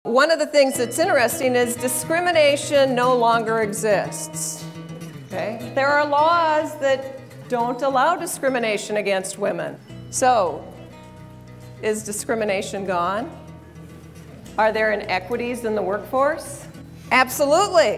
One of the things that's interesting is discrimination no longer exists. Okay? There are laws that don't allow discrimination against women. So, is discrimination gone? Are there inequities in the workforce? Absolutely.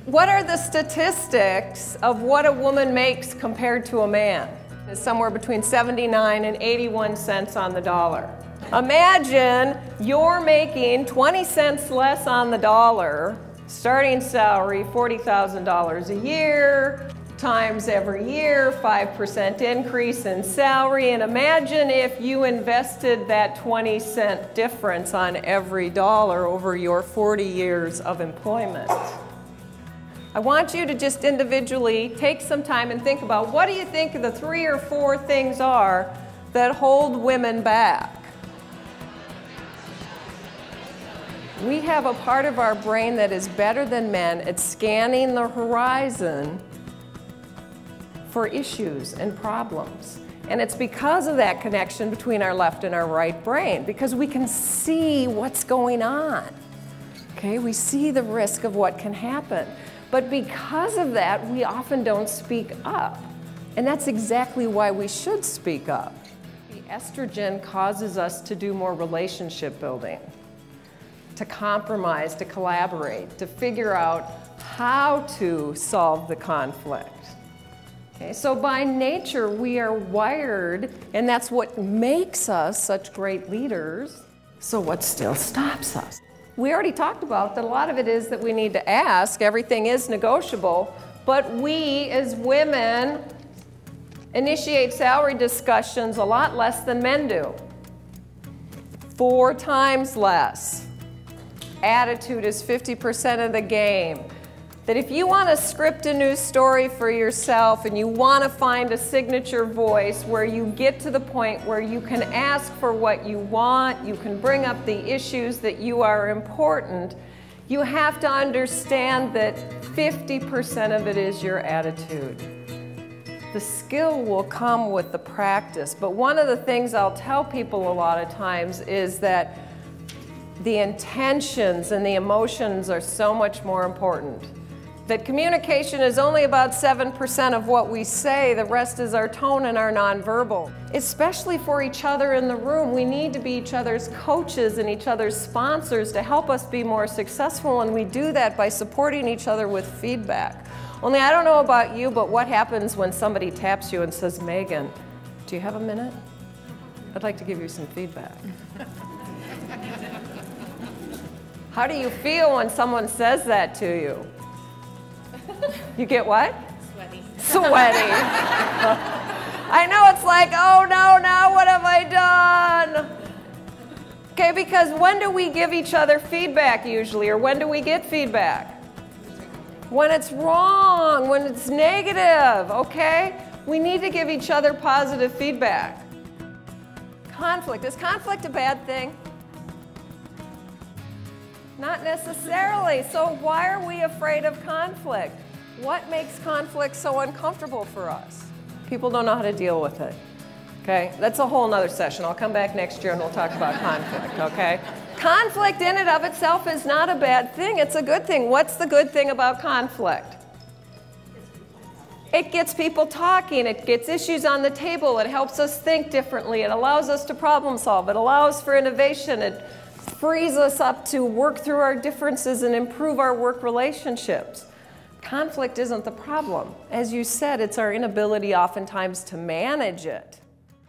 What are the statistics of what a woman makes compared to a man? It's somewhere between 79 and 81 cents on the dollar. Imagine you're making 20 cents less on the dollar, starting salary $40,000 a year, times every year, 5% increase in salary, and imagine if you invested that 20-cent difference on every dollar over your 40 years of employment. I want you to just individually take some time and think about what do you think the 3 or 4 things are that hold women back. We have a part of our brain that is better than men at scanning the horizon for issues and problems. And it's because of that connection between our left and our right brain, because we can see what's going on. Okay, we see the risk of what can happen. But because of that, we often don't speak up. And that's exactly why we should speak up. The estrogen causes us to do more relationship building, to compromise, to collaborate, to figure out how to solve the conflict. Okay, so by nature, we are wired, and that's what makes us such great leaders. So what still stops us? We already talked about that a lot of it is that we need to ask. Everything is negotiable, but we as women initiate salary discussions a lot less than men do. 4 times less. Attitude is 50% of the game. That if you want to script a new story for yourself and you want to find a signature voice where you get to the point where you can ask for what you want, you can bring up the issues that you are important, you have to understand that 50% of it is your attitude. The skill will come with the practice, but one of the things I'll tell people a lot of times is that the intentions and the emotions are so much more important. That communication is only about 7% of what we say, the rest is our tone and our nonverbal. Especially for each other in the room, we need to be each other's coaches and each other's sponsors to help us be more successful, and we do that by supporting each other with feedback. Only I don't know about you, but what happens when somebody taps you and says, Megan, do you have a minute? I'd like to give you some feedback. How do you feel when someone says that to you? You get what? Sweaty. Sweaty. I know, it's like, oh no, now what have I done? Okay, because when do we give each other feedback usually, or when do we get feedback? When it's wrong, when it's negative, okay? We need to give each other positive feedback. Conflict. Is conflict a bad thing? Not necessarily. So why are we afraid of conflict? What makes conflict so uncomfortable for us? People don't know how to deal with it. Okay? That's a whole nother session. I'll come back next year and we'll talk about conflict, okay? Conflict in and of itself is not a bad thing. It's a good thing. What's the good thing about conflict? It gets people talking. It gets issues on the table. It helps us think differently. It allows us to problem solve. It allows for innovation. It frees us up to work through our differences and improve our work relationships. Conflict isn't the problem. As you said, it's our inability oftentimes to manage it.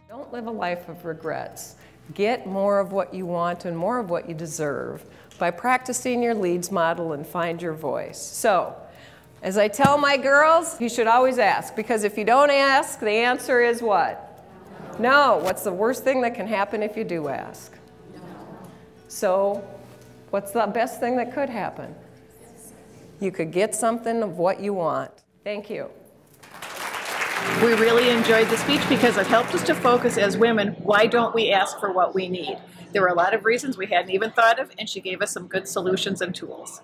Don't live a life of regrets. Get more of what you want and more of what you deserve by practicing your leads model and find your voice. So, as I tell my girls, you should always ask, because if you don't ask, the answer is what? No. What's the worst thing that can happen if you do ask? So, what's the best thing that could happen? You could get something of what you want. Thank you. We really enjoyed the speech because it helped us to focus as women, why don't we ask for what we need? There were a lot of reasons we hadn't even thought of, and she gave us some good solutions and tools.